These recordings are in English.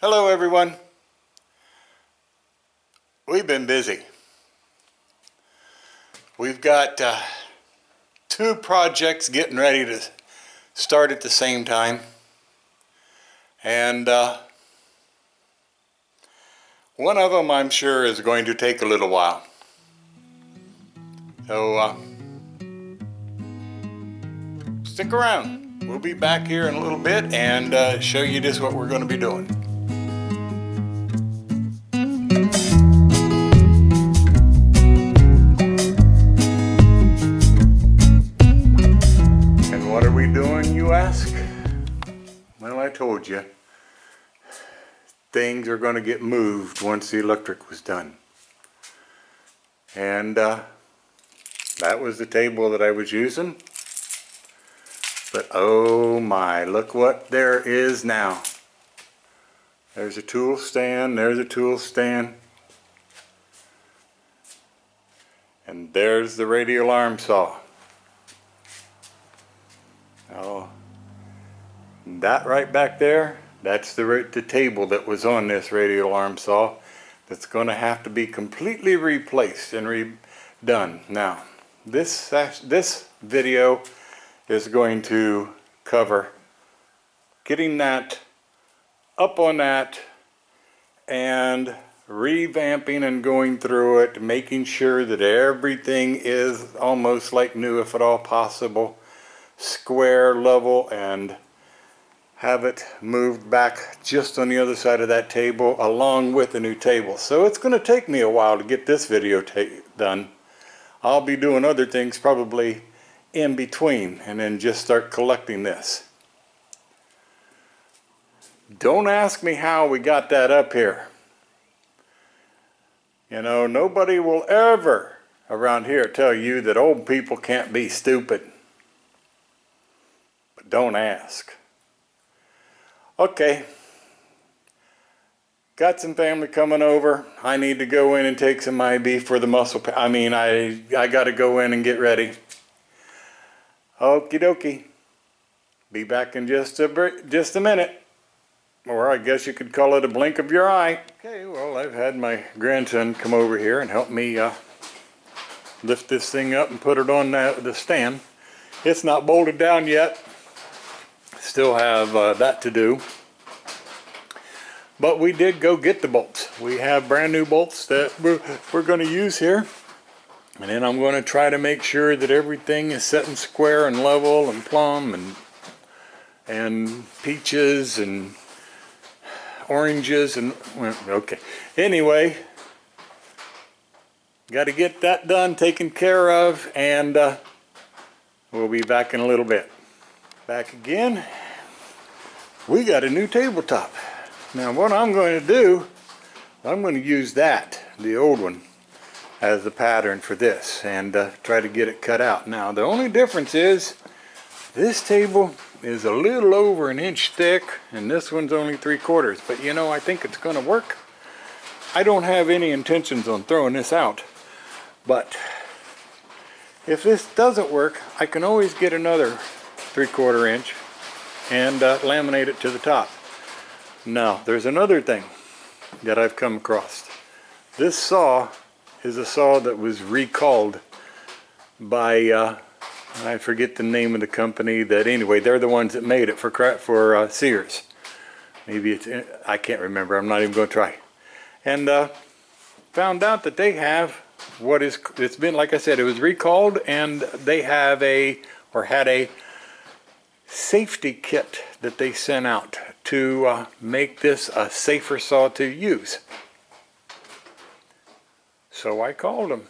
Hello everyone. We've been busy. We've got two projects getting ready to start at the same time, and one of them I'm sure is going to take a little while. So stick around. We'll be back here in a little bit and show you just what we're going to be doing. What are we doing, you ask? Well, I told you, things are going to get moved once the electric was done. And that was the table that I was using. But oh my, look what there is now. There's a tool stand, there's a tool stand. And there's the radial arm saw. Oh, that right back there, that's the table that was on this radial arm saw that's going to have to be completely replaced and redone. Now, this video is going to cover getting that up on that and revamping and going through it, making sure that everything is almost like new, if at all possible, square, level, and have it moved back just on the other side of that table along with the new table. So it's going to take me a while to get this video done. I'll be doing other things probably in between and then just start collecting this. Don't ask me how we got that up here. You know, nobody will ever around here tell you that old people can't be stupid. Don't ask. Okay, got some family coming over. I need to go in and take some IV for the muscle pain. I got to go in and get ready. Okie dokie. Be back in just a minute, or I guess you could call it a blink of your eye. Okay, well, I've had my grandson come over here and help me lift this thing up and put it on the stand. It's not bolted down yet. Still have that to do, but we did go get the bolts. We have brand new bolts that we're going to use here, and then I'm going to try to make sure that everything is set and square and level and plumb and peaches and oranges and okay. Anyway, got to get that done, taken care of, and we'll be back in a little bit. Back again. We got a new tabletop. Now what I'm going to do, I'm going to use that, the old one, as the pattern for this and try to get it cut out. Now the only difference is this table is a little over 1 inch thick and this one's only 3/4, but you know, I think it's going to work. I don't have any intentions on throwing this out, but if this doesn't work, I can always get another 3/4 inch and laminate it to the top. Now there's another thing that I've come across. This saw is a saw that was recalled by I forget the name of the company that, anyway, they're the ones that made it for Sears. Maybe it's, I can't remember, I'm not even going to try. And found out that they have it's been, like I said, it was recalled, and they have had a safety kit that they sent out to make this a safer saw to use. So I called them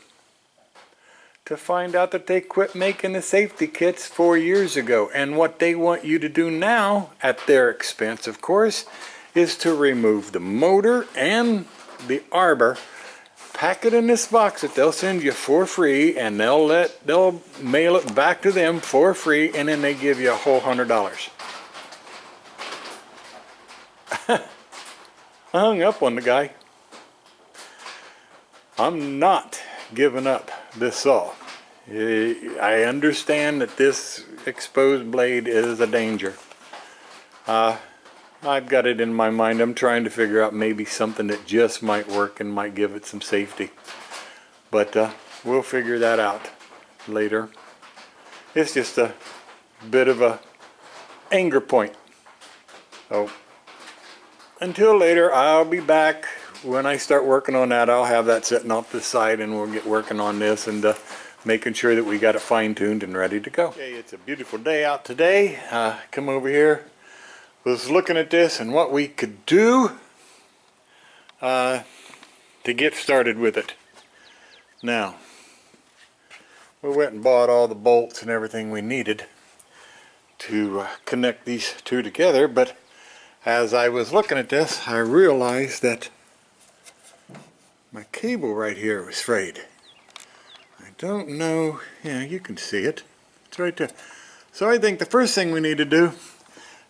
to find out that they quit making the safety kits 4 years ago, and what they want you to do now, at their expense of course, is to remove the motor and the arbor, pack it in this box that they'll send you for free, and they'll mail it back to them for free, and then they give you a whole $100. I hung up on the guy. I'm not giving up this saw. I understand that this exposed blade is a danger. I've got it in my mind. I'm trying to figure out maybe something that just might work and might give it some safety. But we'll figure that out later. It's just a bit of a anger point. So until later, I'll be back. When I start working on that, I'll have that sitting off to the side and we'll get working on this and making sure that we got it fine-tuned and ready to go. Okay, it's a beautiful day out today. Come over here. Was looking at this and what we could do to get started with it. Now, we went and bought all the bolts and everything we needed to connect these two together, but as I was looking at this, I realized that my cable right here was frayed. I don't know, yeah, you can see it. It's right there. So I think the first thing we need to do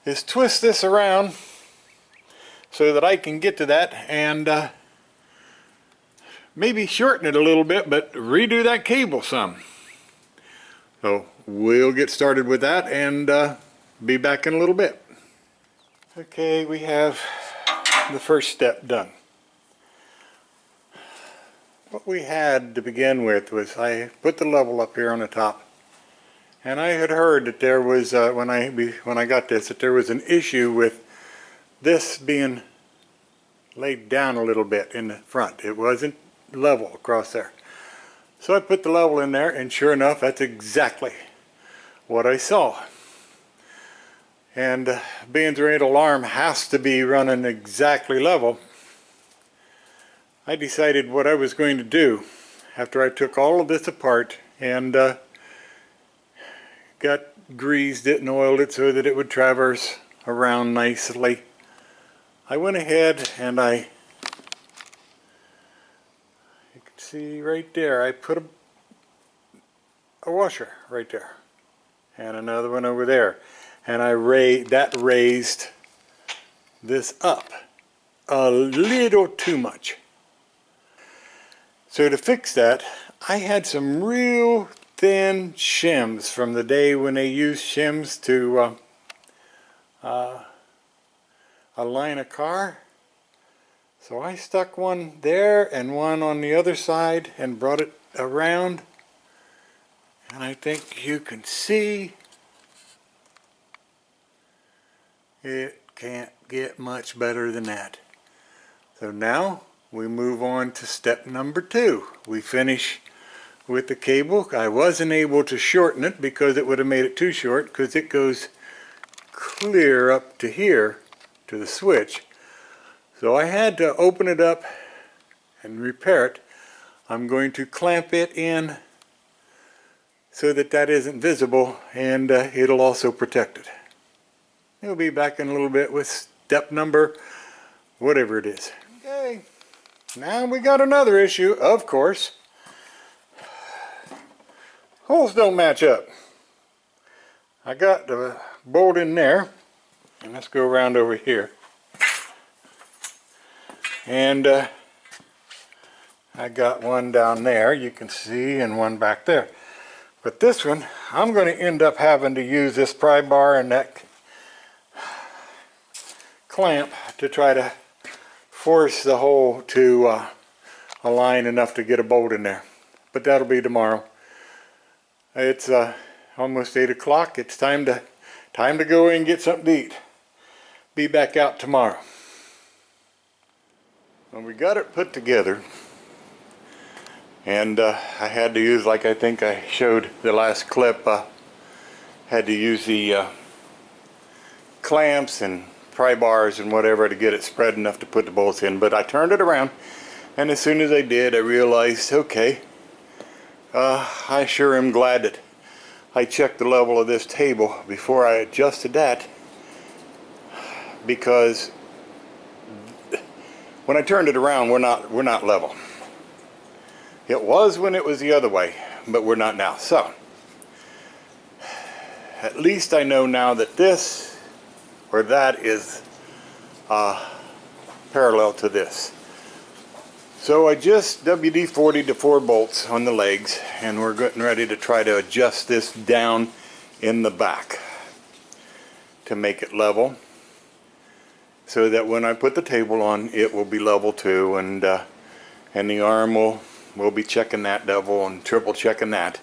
is twist this around so that I can get to that and maybe shorten it a little bit, but redo that cable some. So we'll get started with that and be back in a little bit. Okay, we have the first step done. What we had to begin with was I put the level up here on the top, and I had heard that there was when I got this, that there was an issue with this being laid down a little bit in the front. It wasn't level across there. So I put the level in there, and sure enough, that's exactly what I saw. And being the Radial Arm has to be running exactly level, I decided what I was going to do after I took all of this apart and got greased it and oiled it so that it would traverse around nicely. I went ahead and you can see right there, I put a washer right there and another one over there, and that raised this up a little too much. So to fix that, I had some real thin shims from the day when they used shims to align a car. So I stuck one there and one on the other side and brought it around. And I think you can see it can't get much better than that. So now we move on to step number 2. We finish with the cable. I wasn't able to shorten it because it would have made it too short, because it goes clear up to here to the switch. So I had to open it up and repair it. I'm going to clamp it in so that that isn't visible, and it'll also protect it. We'll be back in a little bit with step number whatever it is. Okay. Now we got another issue, of course. Holes don't match up. I got the bolt in there, and let's go around over here. And I got one down there, you can see, and one back there. But this one, I'm going to end up having to use this pry bar and that clamp to try to force the hole to align enough to get a bolt in there. But that'll be tomorrow. It's almost 8 o'clock. It's time to go in and get something to eat. Be back out tomorrow. When we got it put together, and I had to use, like I think I showed the last clip, had to use the clamps and pry bars and whatever to get it spread enough to put the bolts in. But I turned it around, and as soon as I did, I realized, okay, I sure am glad that I checked the level of this table before I adjusted that, because when I turned it around, we're not level. It was when it was the other way, but we're not now. So at least I know now that this or that is parallel to this. So I just WD-40'd the 4 bolts on the legs, and we're getting ready to try to adjust this down in the back to make it level. so that when I put the table on, it will be level too, and the arm will be checking that double and triple checking that.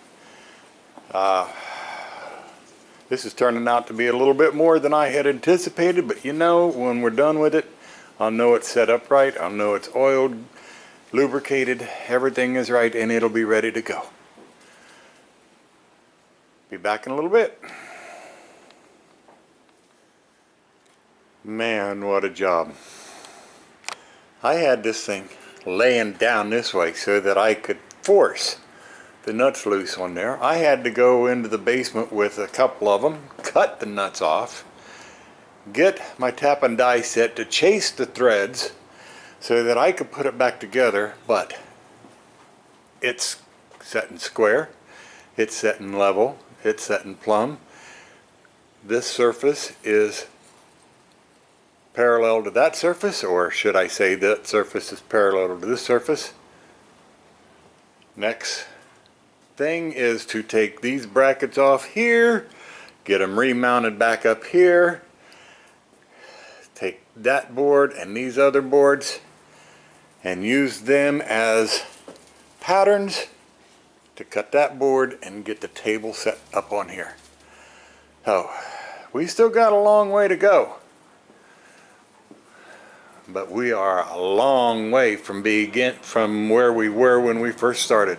This is turning out to be a little bit more than I had anticipated, but you know, when we're done with it, I'll know it's set up right, I'll know it's oiled, lubricated, everything is right, and it'll be ready to go. Be back in a little bit. Man, what a job. I had this thing laying down this way so that I could force the nuts loose on there. I had to go into the basement with a couple of them, cut the nuts off, get my tap and die set to chase the threads so that I could put it back together, but it's set in square, it's set in level, it's set in plumb. This surface is parallel to that surface, or should I say that surface is parallel to this surface. Next thing is to take these brackets off here, get them remounted back up here, take that board and these other boards and use them as patterns to cut that board and get the table set up on here. So we still got a long way to go, but we are a long way from where we were when we first started.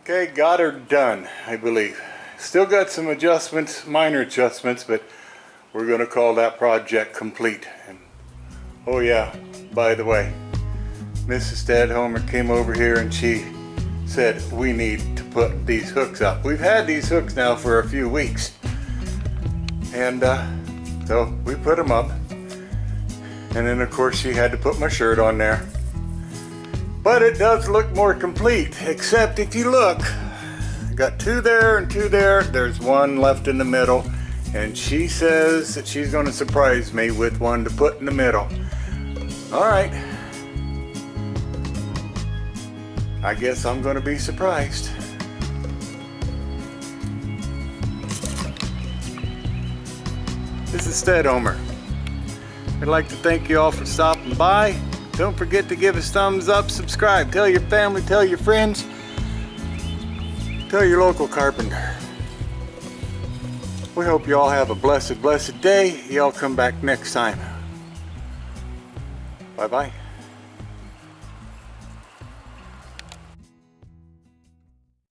Okay, got her done, I believe. Still got some adjustments, minor adjustments, but we're going to call that project complete. And oh yeah, by the way, Mrs. Stadhomer came over here and she said we need to put these hooks up. We've had these hooks now for a few weeks, and so we put them up, and then of course she had to put my shirt on there. But it does look more complete, except if you look, I got two there and two there. There's one left in the middle, and she says that she's going to surprise me with one to put in the middle. All right, I guess I'm going to be surprised. This is Stadhomer. I'd like to thank you all for stopping by. Don't forget to give us thumbs up, subscribe, tell your family, tell your friends, tell your local carpenter. We hope you all have a blessed, blessed day. Y'all come back next time. Bye-bye.